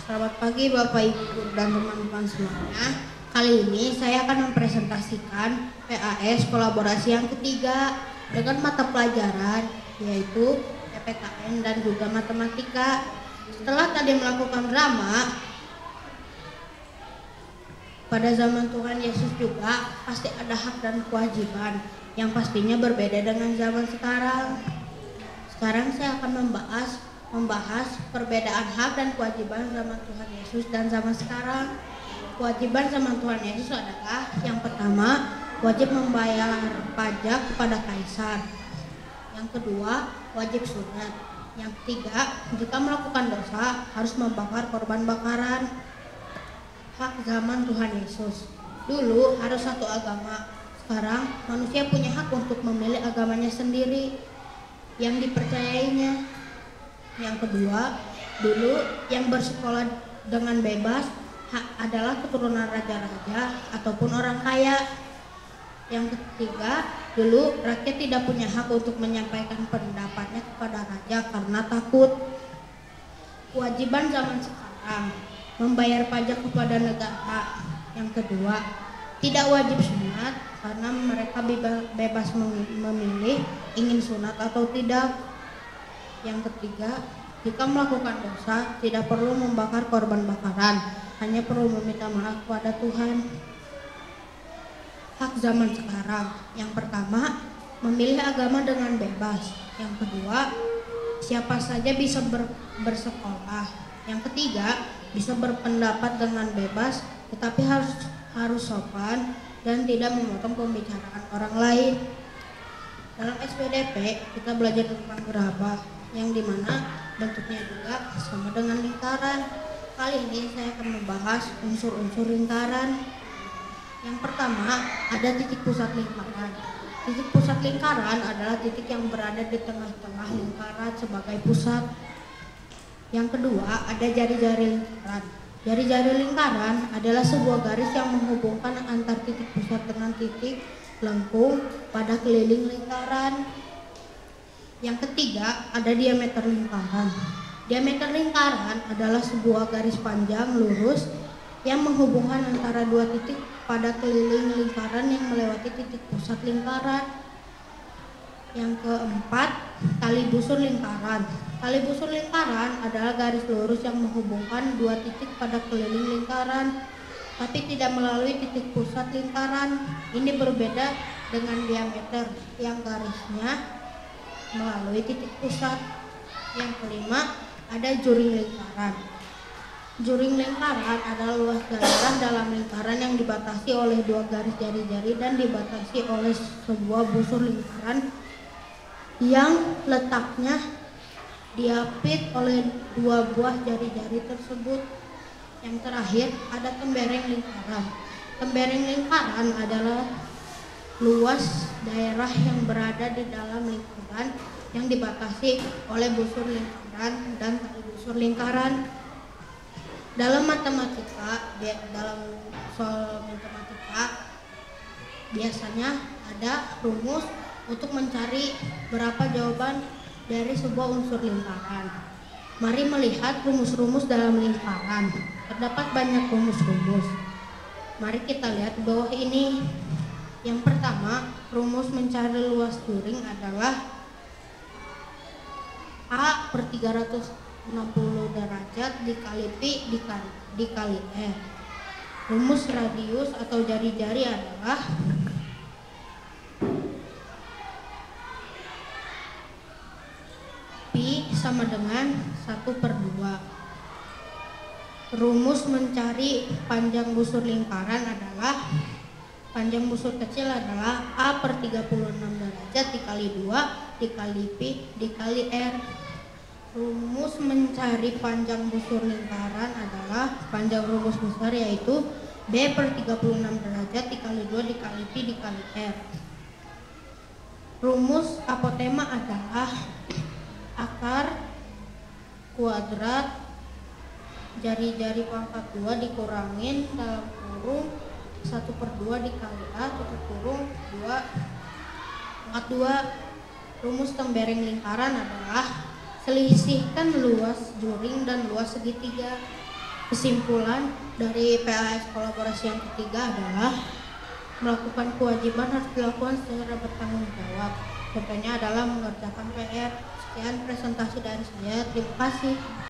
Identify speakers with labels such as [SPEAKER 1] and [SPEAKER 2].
[SPEAKER 1] Selamat pagi Bapak Ibu dan teman-teman semuanya. Kali ini saya akan mempresentasikan PAS kolaborasi yang ketiga dengan mata pelajaran yaitu PPKN dan juga matematika. Setelah tadi melakukan drama, pada zaman Tuhan Yesus juga pasti ada hak dan kewajiban yang pastinya berbeda dengan zaman sekarang. Sekarang saya akan membahas perbedaan hak dan kewajiban zaman Tuhan Yesus dan zaman sekarang. Kewajiban zaman Tuhan Yesus adalah yang pertama, wajib membayar pajak kepada kaisar. Yang kedua, wajib sunat. Yang ketiga, jika melakukan dosa harus membakar korban bakaran. Hak zaman Tuhan Yesus. Dulu harus satu agama. Sekarang manusia punya hak untuk memilih agamanya sendiri yang dipercayainya. Yang kedua, dulu yang bersekolah dengan bebas adalah keturunan raja-raja ataupun orang kaya. Yang ketiga, dulu rakyat tidak punya hak untuk menyampaikan pendapatnya kepada raja karena takut. Kewajiban zaman sekarang, membayar pajak kepada negara. Yang kedua, tidak wajib sunat karena mereka bebas memilih ingin sunat atau tidak. Yang ketiga, jika melakukan dosa tidak perlu membakar korban bakaran, hanya perlu meminta maaf kepada Tuhan. Hak zaman sekarang, yang pertama, memilih agama dengan bebas. Yang kedua, siapa saja bisa bersekolah. Yang ketiga, bisa berpendapat dengan bebas, tetapi harus sopan dan tidak memotong pembicaraan orang lain. Dalam SPDP kita belajar tentang gerabah, yang dimana bentuknya juga sama dengan lingkaran. Kali ini saya akan membahas unsur-unsur lingkaran. Yang pertama, ada titik pusat lingkaran. Titik pusat lingkaran adalah titik yang berada di tengah-tengah lingkaran sebagai pusat. Yang kedua, ada jari-jari lingkaran. Jari-jari lingkaran adalah sebuah garis yang menghubungkan antar titik pusat dengan titik lengkung pada keliling lingkaran. Yang ketiga, ada diameter lingkaran. Diameter lingkaran adalah sebuah garis panjang lurus yang menghubungkan antara dua titik pada keliling lingkaran yang melewati titik pusat lingkaran. Yang keempat, tali busur lingkaran. Tali busur lingkaran adalah garis lurus yang menghubungkan dua titik pada keliling lingkaran, tapi tidak melalui titik pusat lingkaran. Ini berbeda dengan diameter yang garisnya melalui titik pusat. Yang kelima, ada juring lingkaran. Juring lingkaran adalah luas daerah dalam lingkaran yang dibatasi oleh dua garis jari-jari dan dibatasi oleh sebuah busur lingkaran yang letaknya diapit oleh dua buah jari-jari tersebut. Yang terakhir, ada tembereng lingkaran. Tembereng lingkaran adalah luas daerah yang berada di dalam lingkaran yang dibatasi oleh busur lingkaran dan tali busur lingkaran. Dalam dalam soal matematika biasanya ada rumus untuk mencari berapa jawaban dari sebuah unsur lingkaran. Mari melihat rumus-rumus dalam lingkaran. Terdapat banyak rumus-rumus. Mari kita lihat di bawah ini. Yang pertama, rumus mencari luas juring adalah A per 360 derajat dikali Pi dikali R. Rumus radius atau jari-jari adalah Pi sama dengan 1/2. Rumus mencari panjang busur lingkaran adalah panjang busur kecil adalah A per 36 derajat dikali 2 dikali Pi dikali R. Rumus mencari panjang busur lingkaran adalah panjang rumus besar yaitu B per 36 derajat dikali 2 dikali Pi dikali R. Rumus apotema adalah akar kuadrat jari-jari pangkat 2 dikurangin dalam kurung 1/2 dikali A tutup kurung 2 pangkat 2. Rumus tembereng lingkaran adalah selisihkan luas juring dan luas segitiga. Kesimpulan dari PAS kolaborasi yang ketiga adalah melakukan kewajiban harus dilakukan secara bertanggung jawab. Contohnya adalah mengerjakan PR. Sekian presentasi dari saya. Terima kasih.